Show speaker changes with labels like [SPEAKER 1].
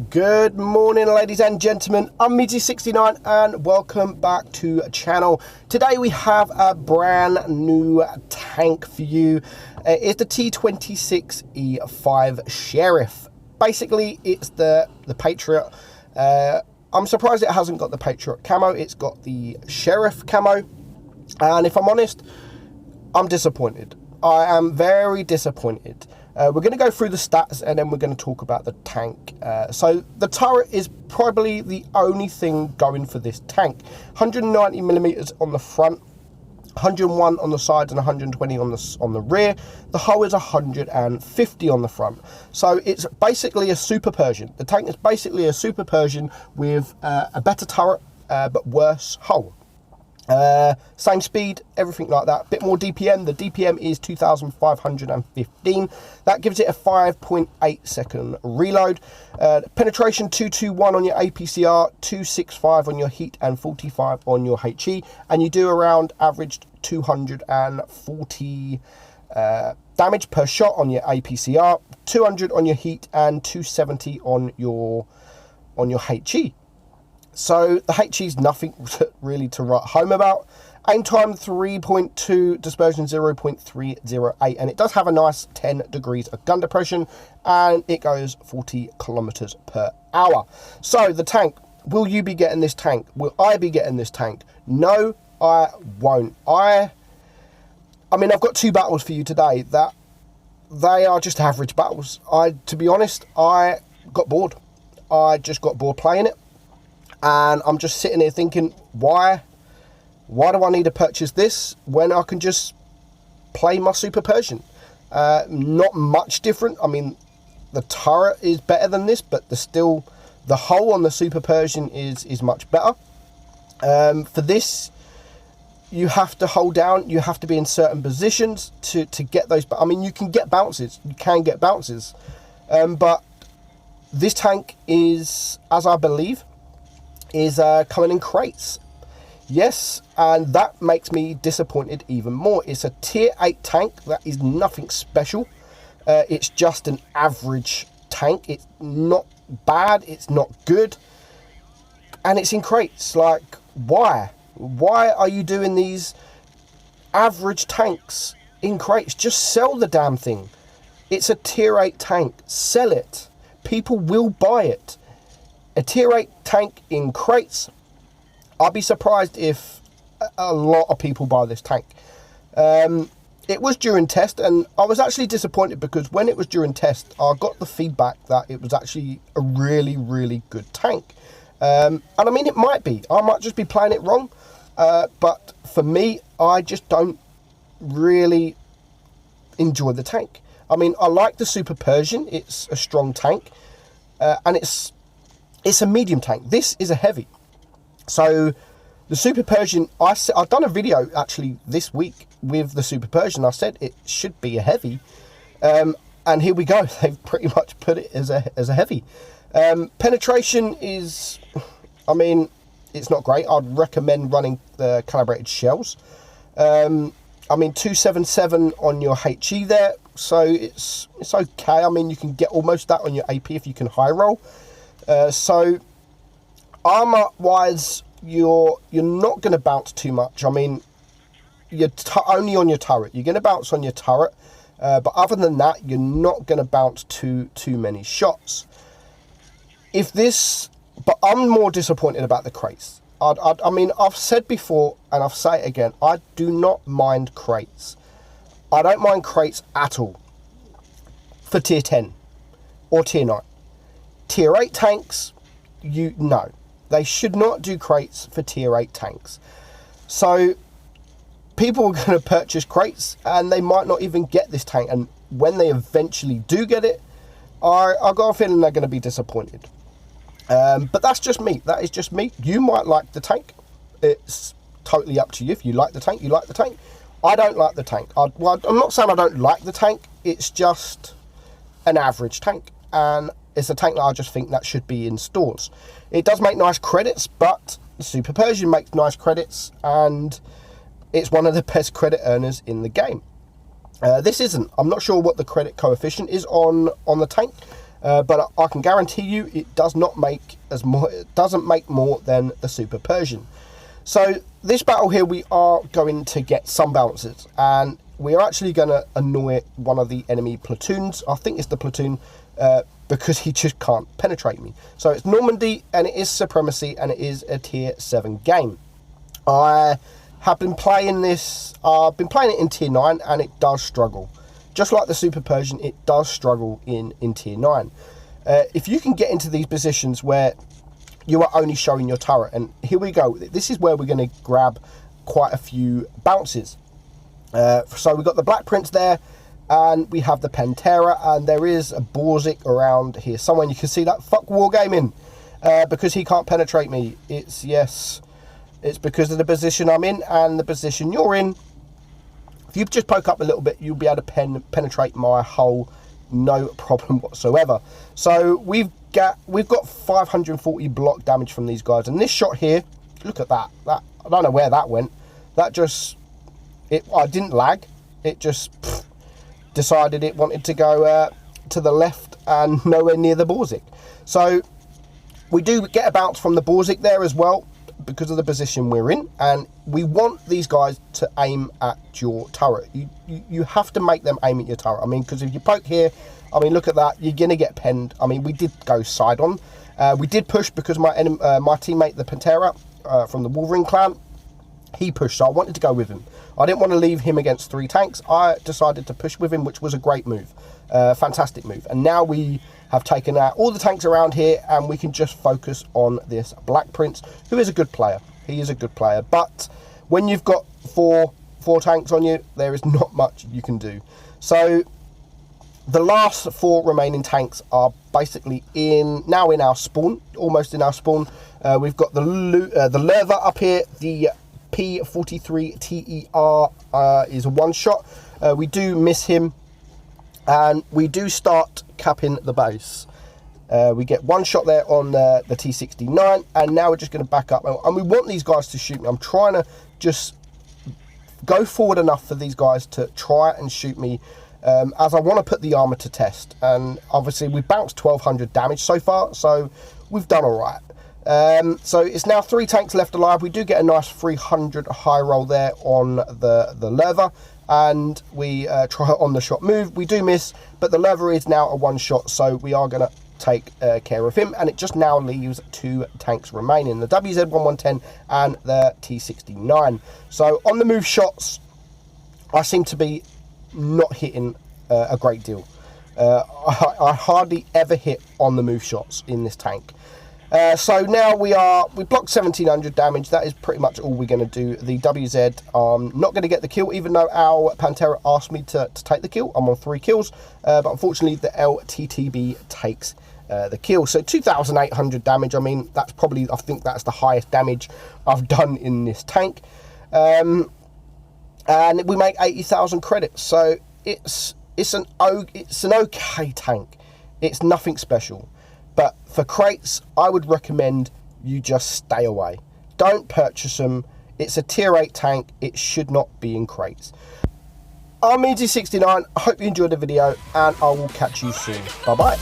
[SPEAKER 1] Good morning, ladies and gentlemen. I'm Meadsyreplays and welcome back to the channel. Today we have a brand new tank for you. It's the T26E5 Sheriff. Basically, it's the Patriot. I'm surprised it hasn't got the Patriot camo. It's got the Sheriff camo. And if I'm honest, I'm disappointed. I am very disappointed. We're going to go through the stats and then we're going to talk about the tank. So the turret is probably the only thing going for this tank. 190mm on the front, 101 on the sides and 120 on the rear. The hull is 150 on the front. So it's basically a Super Pershing. The tank is basically a Super Pershing with a better turret but worse hull. Same speed, everything like that. Bit more DPM. The DPM is 2,515. That gives it a 5.8 second reload. Penetration 221 on your APCR, 265 on your heat, and 45 on your HE. And you do around averaged 240 damage per shot on your APCR, 200 on your heat, and 270 on your HE. So the HE is nothing really to write home about. Aim time 3.2, dispersion 0.308, and it does have a nice 10 degrees of gun depression, and it goes 40 kilometers per hour. So the tank, will you be getting this tank? Will I be getting this tank? No, I won't. I mean, I've got two battles for you today that they are just average battles. To be honest, I got bored. I just got bored playing it. And I'm just sitting here thinking, why do I need to purchase this when I can just play my Super Pershing? Not much different. I mean, the turret is better than this, but the hull on the Super Pershing is much better. For this, you have to hold down. You have to be in certain positions to get those. I mean, you can get bounces. You can get bounces. But this tank is, as I believe, is coming in crates. Yes, and that makes me disappointed even more. It's a tier 8 tank. That is nothing special. It's just an average tank. It's not bad, it's not good, and it's in crates. Like, why are you doing these average tanks in crates? Just sell the damn thing. It's a tier 8 tank. Sell it. People will buy it. A tier 8 tank in crates. I'd be surprised if a lot of people buy this tank. It was during test, and I was actually disappointed because when it was during test, I got the feedback that it was actually a really, really good tank. And I mean, it might be. I might just be playing it wrong. But for me, I just don't really enjoy the tank. I mean, I like the Super Pershing. It's a strong tank. And it's a medium tank. This is a heavy. So the Super Pershing, I've done a video actually this week with the Super Pershing. I said it should be a heavy. And here we go. They've pretty much put it as a heavy. Penetration is, I mean, it's not great. I'd recommend running the calibrated shells. I mean, 277 on your HE there. So it's okay. I mean, you can get almost that on your AP if you can high roll. So armor wise, you're not going to bounce too much. I mean, you're only on your turret. You're going to bounce on your turret, but other than that, you're not going to bounce too many shots. But I'm more disappointed about the crates. I mean, I've said before and I'll say it again. I do not mind crates. I don't mind crates at all for tier 10 or tier 9. Tier 8 tanks, no. They should not do crates for tier 8 tanks. So people are going to purchase crates and they might not even get this tank. And when they eventually do get it, I got a feeling they're going to be disappointed. But that's just me. That is just me. You might like the tank. It's totally up to you. If you like the tank, you like the tank. I don't like the tank. Well, I'm not saying I don't like the tank. It's just an average tank. And it's a tank that I just think that should be in stores. It does make nice credits, but the Super Pershing makes nice credits, and it's one of the best credit earners in the game. This isn't. I'm not sure what the credit coefficient is on the tank. but I can guarantee you it does not make it doesn't make more than the Super Pershing. So this battle here, we are going to get some bounces, and we are actually going to annoy one of the enemy platoons. I think it's the platoon, because he just can't penetrate me. So it's Normandy, and it is Supremacy, and it is a tier 7 game. I have been playing this, I've been playing it in tier 9, and it does struggle. Just like the Super Pershing, it does struggle in tier 9. If you can get into these positions where you are only showing your turret, and here we go, this is where we're going to grab quite a few bounces. So we've got the Black Prince there, and we have the Pantera, and there is a Borzik around here somewhere. You can see that. Fuck Wargaming, because he can't penetrate me. It's because of the position I'm in and the position you're in. If you just poke up a little bit, you'll be able to penetrate my hull, no problem whatsoever. So we've got 540 block damage from these guys, and this shot here, look at that. I don't know where that went. That just, I didn't lag. It just decided it wanted to go to the left and nowhere near the Borzik. So we do get a bounce from the Borzik there as well, because of the position we're in, and we want these guys to aim at your turret. You have to make them aim at your turret. I mean, because if you poke here, I mean, look at that, you're gonna get penned. I mean, we did go side on. We did push because my teammate, the Pantera from the Wolverine clan, he pushed, so I wanted to go with him. I didn't want to leave him against 3 tanks. I decided to push with him, which was a great move, fantastic move. And now we have taken out all the tanks around here, and we can just focus on this Black Prince, who is a good player. He is a good player, but when you've got four tanks on you, there is not much you can do. So the last 4 remaining tanks are basically now in our spawn, almost in our spawn. We've got the Lerva up here, the P26E5 is a one-shot. We do miss him, and we do start capping the base. We get 1 shot there on the T26E5, and now we're just going to back up, and we want these guys to shoot me. I'm trying to just go forward enough for these guys to try and shoot me, as I want to put the armor to test. And obviously we bounced 1200 damage so far, so we've done all right. So it's now 3 tanks left alive. We do get a nice 300 high roll there on the Lerva, and we try on the shot move. We do miss, but the Lerva is now a 1-shot, so we are going to take care of him, and it just now leaves 2 tanks remaining, the WZ-1110 and the T26E5. So on the move shots, I seem to be not hitting a great deal. I hardly ever hit on the move shots in this tank. So now we blocked 1700 damage. That is pretty much all we're going to do. The WZ, not going to get the kill, even though our Pantera asked me to take the kill. I'm on 3 kills, but unfortunately the LTTB takes the kill. So 2800 damage. I mean, that's probably, I think that's the highest damage I've done in this tank. And we make 80,000 credits. So it's an okay tank. It's nothing special. But for crates, I would recommend you just stay away. Don't purchase them. It's a tier 8 tank. It should not be in crates. I'm Meadsyreplays. I hope you enjoyed the video, and I will catch you soon. Bye-bye.